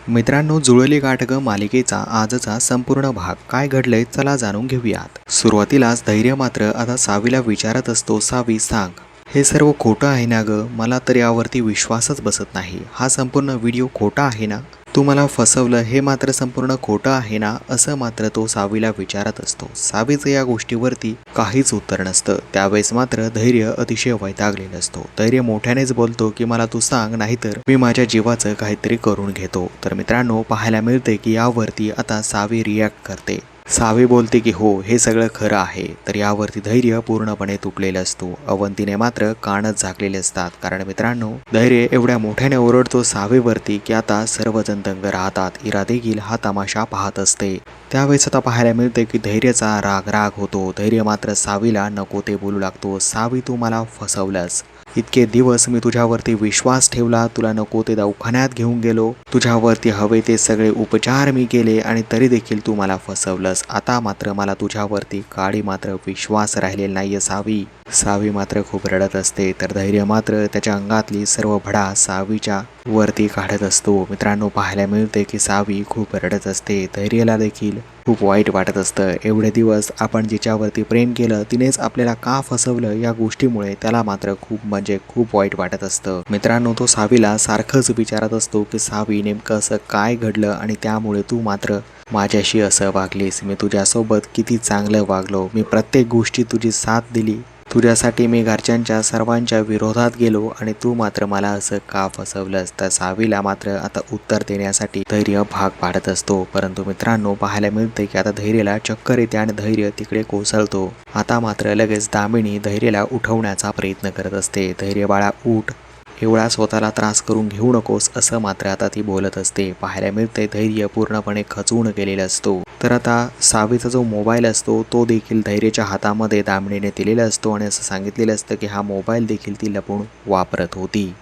मित्रांनो, जुळली गाठ ग मालिकेचा आजचा संपूर्ण भाग काय घडलंय चला जाणून घेऊयात। सुरुवातीलाच धैर्य मात्र आता सावीला विचारत असतो, सावी सांग, हे सर्व खोटं आहे ना ग? मला तर यावरती विश्वासच बसत नाही। हा संपूर्ण व्हिडिओ खोटा आहे ना? तू मला फसवलं हे मात्र संपूर्ण खोटं आहे ना? असं मात्र तो सावीला विचारत असतो। सावीचं या गोष्टीवरती काहीच उत्तर नसतं। त्यावेळेस मात्र धैर्य अतिशय वैतागलेला असतो। धैर्य मोठ्यानेच बोलतो की मला तू सांग, नाहीतर मी माझ्या जीवाचं काहीतरी करून घेतो। तर मित्रांनो, पाहायला मिळते की यावरती आता सावी रिॲक्ट करते। सावी बोलते की हो, हे सगळं खरं आहे। तर यावरती धैर्य पूर्णपणे तुटलेला असतो। अवंतीने मात्र कानच झाकलेले असतात, कारण मित्रांनो धैर्य एवढ्या मोठ्याने ओरडतो सावीवरती की आता सर्वजण दंग राहतात। इरा देखील हा तमाशा पाहत असते। त्यावेळेस आता पाहायला मिळते की धैर्यचा राग राग होतो। धैर्य मात्र सावीला नको ते बोलू लागतो, सावी तू मला फसवलंस। इतके दिवस मी तुझ्यावरती विश्वास ठेवला, तुला नको ते दवाखान्यात घेऊन गेलो, तुझ्यावरती हवे ते सगळे उपचार मी केले आणि तरी देखील तू मला फसवलंस। आता मात्र मला तुझ्यावरती काडी मात्र विश्वास राहिलेला नाहीये सावी। सावी मात्र खूप रडत असते। तर धैर्य मात्र त्याच्या अंगातली सर्व भडा सावीच्या वरती काढत असतो। मित्रांनो, पाहायला मिळते की सावी खूप रडत असते। धैर्याला देखील खूप वाईट वाटत असतं। एवढे दिवस आपण जिच्यावरती प्रेम केलं तिनेच आपल्याला का फसवलं, या गोष्टीमुळे त्याला मात्र खूप वाईट वाटत असतं। मित्रांनो, तो सावीला सारखंच विचारत असतो की सावी नेमकं असं काय घडलं आणि त्यामुळे तू मात्र माझ्याशी असं वागलीस। मी तुझ्यासोबत किती चांगलं वागलो, मी प्रत्येक गोष्टी तुझी साथ दिली, तुझ्यासाठी मी घरच्यांच्या सर्वांच्या विरोधात गेलो आणि तू मात्र मला असं का फसवलंस? तर सावीला मात्र आता उत्तर देण्यासाठी धैर्य भाग पाडत असतो। परंतु मित्रांनो, पाहायला मिळते की आता धैर्याला चक्कर येते आणि धैर्य तिकडे कोसळतो। आता मात्र लगेच दामिनी धैर्याला उठवण्याचा प्रयत्न करत असते। धैर्य बाळा उठ, एवढा स्वतःला त्रास करून घेऊ नकोस, असं मात्र आता ती बोलत असते। पाहायला मिळते धैर्य पूर्णपणे खचून गेलेला असतो। तर आता सावीचा जो मोबाईल असतो तो देखील धैर्याच्या हातामध्ये दामिनीने दिलेला असतो आणि असं सांगितलेलं असतं की हा मोबाईल देखील ती लपून वापरत होती।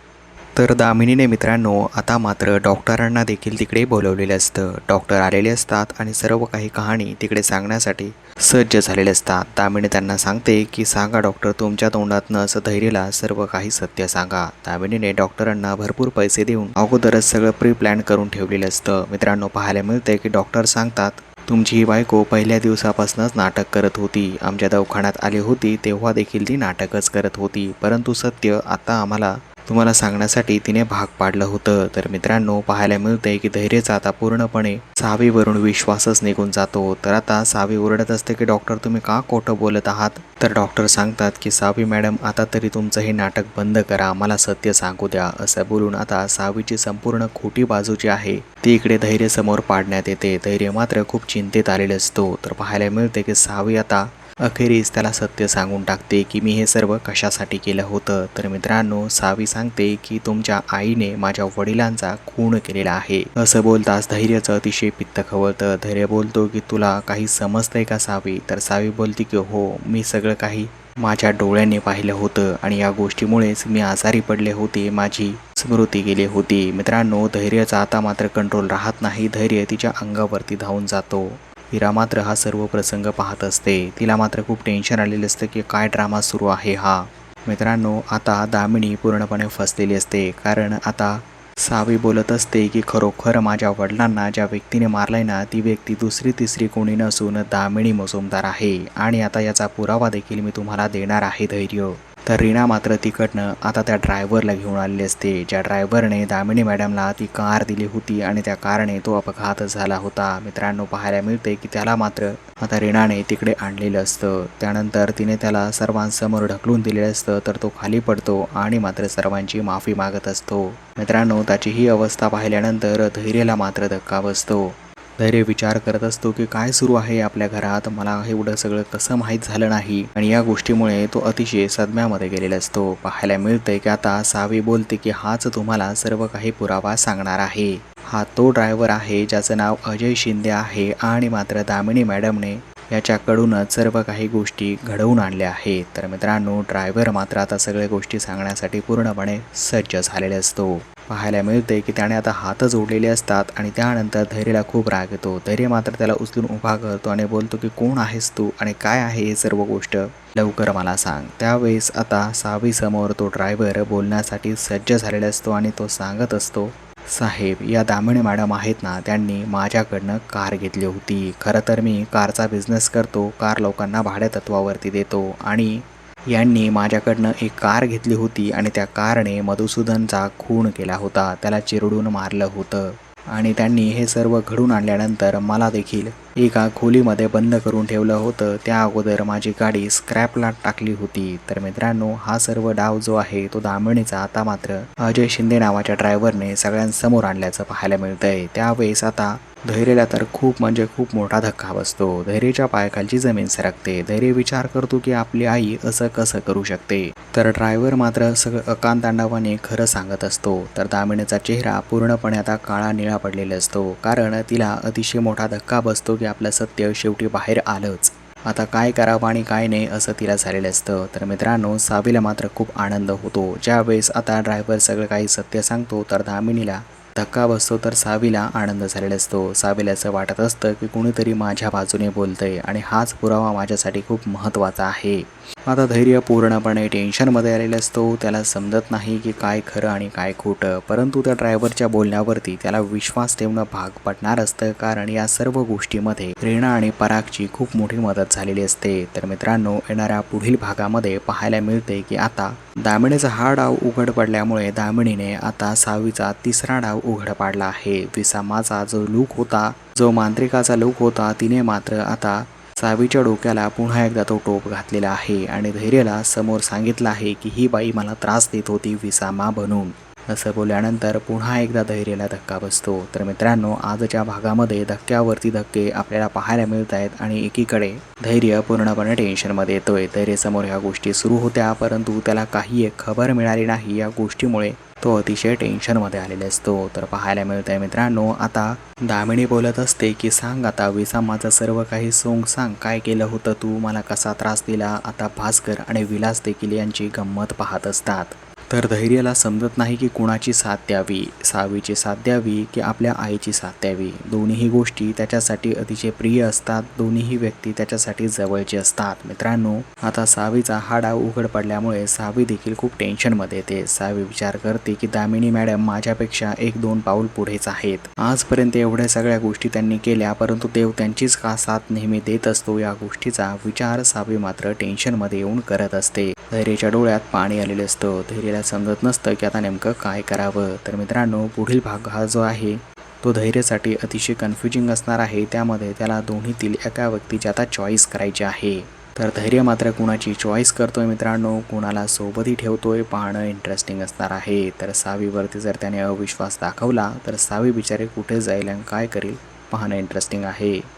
तर दामिनीने मित्रांनो आता मात्र डॉक्टरांना देखील तिकडे बोलवलेलं असतं। डॉक्टर आलेले असतात आणि सर्व काही कहाणी तिकडे सांगण्यासाठी सज्ज झालेले असतात। दामिनी त्यांना सांगते की सांगा डॉक्टर, तुमच्या तोंडातनं असं धैर्याला सर्व काही सत्य सांगा। दामिनीने डॉक्टरांना भरपूर पैसे देऊन अगोदरच सगळं प्री प्लॅन करून ठेवलेलं असतं। मित्रांनो, पाहायला मिळते की डॉक्टर सांगतात, तुमची ही बायको पहिल्या दिवसापासूनच नाटक करत होती, आमच्या दवाखान्यात आली होती तेव्हा देखील ती नाटकच करत होती, परंतु सत्य आता आम्हाला तुम्हाला सांगण्यासाठी तिने भाग पाडलं होतं। तर मित्रांनो, पाहायला मिळते की धैर्याचा आता पूर्णपणे सावीवरून विश्वासच निघून जातो। तर आता सावी ओरडत असते की डॉक्टर, तुम्ही का खोटं बोलत आहात? तर डॉक्टर सांगतात की सावी मॅडम, आता तरी तुमचं हे नाटक बंद करा, मला सत्य सांगू द्या। असं बोलून आता सावीची संपूर्ण खोटी बाजू जी आहे ती इकडे धैर्य समोर पाडण्यात येते। धैर्य मात्र खूप चिंतेत आलेलं असतो। तर पाहायला मिळते की सावी आता अखेरीस त्याला सत्य सांगून टाकते की मी हे सर्व कशासाठी केलं होतं। तर मित्रांनो, सावी सांगते की तुमच्या आईने माझ्या वडिलांचा खून केलेला आहे। असं बोलताच धैर्याचं अतिशय पित्त खवळतं। धैर्य बोलतो की तुला काही समजतंय का सावी? तर सावी बोलते की हो, मी सगळं काही माझ्या डोळ्यांनी पाहिलं होतं आणि या गोष्टीमुळेच मी आजारी पडले होते, माझी स्मृती गेली होती। मित्रांनो, धैर्याचा आता मात्र कंट्रोल राहत नाही। धैर्य तिच्या अंगावरती धावून जातो। इरा मात्र हा सर्व प्रसंग पाहत असते। तिला मात्र खूप टेन्शन आलेलं असतं की काय ड्रामा सुरू आहे हा। मित्रांनो, आता दामिनी पूर्णपणे फसलेली असते, कारण आता सावी बोलत असते की खरोखर माझ्या वडिलांना ज्या व्यक्तीने मारलंय ना, ती व्यक्ती दुसरी तिसरी कोणी नसून दामिनी मुजुमदार आहे आणि आता याचा पुरावा देखील मी तुम्हाला देणार आहे धैर्य। तर रीना मात्र तिकडनं आता त्या ड्रायव्हरला घेऊन आलेली असते, ज्या ड्रायव्हरने दामिनी मॅडमला ती कार दिली होती आणि त्या कारने तो अपघात झाला होता। मित्रांनो, पाहायला मिळते की त्याला मात्र आता रीनाने तिकडे आणलेलं असतं। त्यानंतर तिने त्याला सर्वांसमोर ढकलून दिलेलं असतं, तर तो खाली पडतो आणि मात्र सर्वांची माफी मागत असतो। मित्रांनो, त्याची ही अवस्था पाहिल्यानंतर धैर्याला मात्र धक्का बसतो। धैर्य विचार करत असतो की काय सुरू आहे आपल्या घरात, मला एवढं सगळं कसं माहीत झालं नाही, आणि या गोष्टीमुळे तो अतिशय सदम्यामध्ये गेलेला असतो। पाहायला मिळतंय की आता सावी बोलते की हाच तुम्हाला सर्व काही पुरावा सांगणार आहे। हा तो ड्रायव्हर आहे ज्याचं नाव अजय शिंदे आहे आणि मात्र दामिनी मॅडमने याच्याकडूनच सर्व काही गोष्टी घडवून आणल्या आहेत। तर मित्रांनो, ड्रायव्हर मात्र आता सगळ्या गोष्टी सांगण्यासाठी पूर्णपणे सज्ज झालेला असतो। पाहायला मिळते की त्याने आता हात जोडलेले असतात आणि त्यानंतर धैर्याला खूप राग येतो। धैर्य मात्र त्याला उचलून उभा करतो आणि बोलतो की कोण आहेस तू आणि काय आहे हे सर्व गोष्ट, लवकर मला सांग। त्यावेळेस आता सावी समोर तो ड्रायव्हर बोलण्यासाठी सज्ज झालेला असतो आणि तो सांगत असतो साहेब, या दामिनी मॅडम आहेत ना, त्यांनी माझ्याकडनं कार घेतली होती. खरं तर मी कारचा बिझनेस करतो, कार लोकांना भाड्यातत्त्वावरती देतो आणि यांनी माझ्याकडनं एक कार घेतली होती आणि त्या कारने मधुसूदनचा खून केला होता. त्याला चिरडून मारलं होतं आणि त्यांनी हे सर्व घडून आणल्यानंतर मला देखील एका खोलीमध्ये बंद करून ठेवलं होतं. त्या अगोदर माझी गाडी स्क्रॅपला टाकली होती. तर मित्रांनो, हा सर्व डाव जो आहे तो दामिनीचा आता मात्र अजय शिंदे नावाच्या ड्रायव्हरने सगळ्यांसमोर आणल्याचं पाहायला मिळतंय. त्यावेळेस आता धैर्यला तर खूप म्हणजे खूप मोठा धक्का बसतो. धैर्यच्या पायाखालची जमीन सरकते. धैर्य विचार करतो की आपली आई असं कसं करू शकते. तर ड्रायव्हर मात्र सगळं अकांतांडावाने खरं सांगत असतो. तर दामिनीचा चेहरा पूर्णपणे आता काळा निळा पडलेला असतो, कारण तिला अतिशय मोठा धक्का बसतो की आपलं सत्य शेवटी बाहेर आलंच. आता काय करावं आणि काय नाही असं तिला झालेलं असतं. तर मित्रांनो, सावीला मात्र खूप आनंद होतो. ज्यावेळेस आता ड्रायव्हर सगळं काही सत्य सांगतो तर दामिनीला धक्का बसतो, तर सावीला आनंद झालेला असतो. सावीला असं वाटत असतं की कुणीतरी माझ्या बाजूने बोलतंय आणि हाच पुरावा माझ्यासाठी खूप महत्त्वाचा आहे. आता धैर्य पूर्णपणे टेन्शनमध्ये आलेला असतो. त्याला समजत नाही की काय खरं आणि काय खोटं, परंतु त्या ड्रायव्हरच्या बोलण्यावरती त्याला विश्वास ठेवणं भाग पडणार असतं, कारण या सर्व गोष्टीमध्ये रीना आणि परागची खूप मोठी मदत झालेली असते. तर मित्रांनो, येणाऱ्या पुढील भागामध्ये पाहायला मिळते की आता दामिनीचा हा डाव उघड पडल्यामुळे दामिनीने आता सावीचा तिसरा डाव उघड पाडला आहे. विसामाचा जो लूक होता, जो मांत्रिकाचा लूक होता, तिने मात्र आता सावीच्या डोक्याला पुन्हा एकदा तो टोप घातलेला आहे आणि धैर्यला समोर सांगितलं आहे की ही बाई मला त्रास देत होती विसामा बनून. असं बोलल्यानंतर पुन्हा एकदा धैर्यला धक्का बसतो. तर मित्रांनो, आजच्या भागामध्ये धक्क्यावरती धक्के आपल्याला पाहायला मिळत आहेत आणि एकीकडे धैर्य पूर्णपणे टेन्शनमध्ये येतोय. धैर्यसमोर ह्या गोष्टी सुरू होत्या, परंतु त्याला काही एक खबर मिळाली नाही. या गोष्टीमुळे तो अतिशय टेन्शनमध्ये आलेला असतो. तर पाहायला मिळत आहे मित्रांनो, आता दामिनी बोलत असते की सांग आता विसामाचं सर्व काही सोंग सांग, काय केलं होतं तू, मला कसा त्रास दिला. आता भास्कर आणि विलास देखील यांची गंमत पाहत असतात. तर धैर्याला समजत नाही की कुणाची साथ द्यावी, सावीची साथ द्यावी की आपल्या आईची साथ द्यावी. दोन्हीही गोष्टी त्याच्यासाठी अतिशय प्रिय असतात. दोन्हीही व्यक्ती त्याच्यासाठी जवळची असतात. मित्रांनो, आता सावीचा हा डाव उघड पडल्यामुळे सावी देखील खूप टेन्शनमध्ये येते. सावी विचार करते की दामिनी मॅडम माझ्यापेक्षा 1-2 पाऊल पुढेच आहेत. आजपर्यंत एवढ्या सगळ्या गोष्टी त्यांनी केल्या, परंतु देव त्यांचीच का साथ नेहमी देत असतो, या गोष्टीचा विचार सावी मात्र टेन्शनमध्ये येऊन करत असते. धैर्याच्या डोळ्यात पाणी आलेलं असतं. धैर्याला समजत नसतं की आता नेमकं काय करावं. तर मित्रांनो, पुढील भाग हा जो आहे तो धैर्यासाठी अतिशय कन्फ्युजिंग असणार आहे. त्यामध्ये त्याला दोन्हीतील एका व्यक्तीची आता चॉईस करायची आहे. तर धैर्य मात्र कुणाची चॉईस करतोय मित्रांनो, कुणाला सोबतही ठेवतोय, पाहणं इंटरेस्टिंग असणार आहे. तर सावीवरती जर त्याने अविश्वास दाखवला तर सावी बिचारे कुठे जाईल आणि काय करेल, पाहणं इंटरेस्टिंग आहे.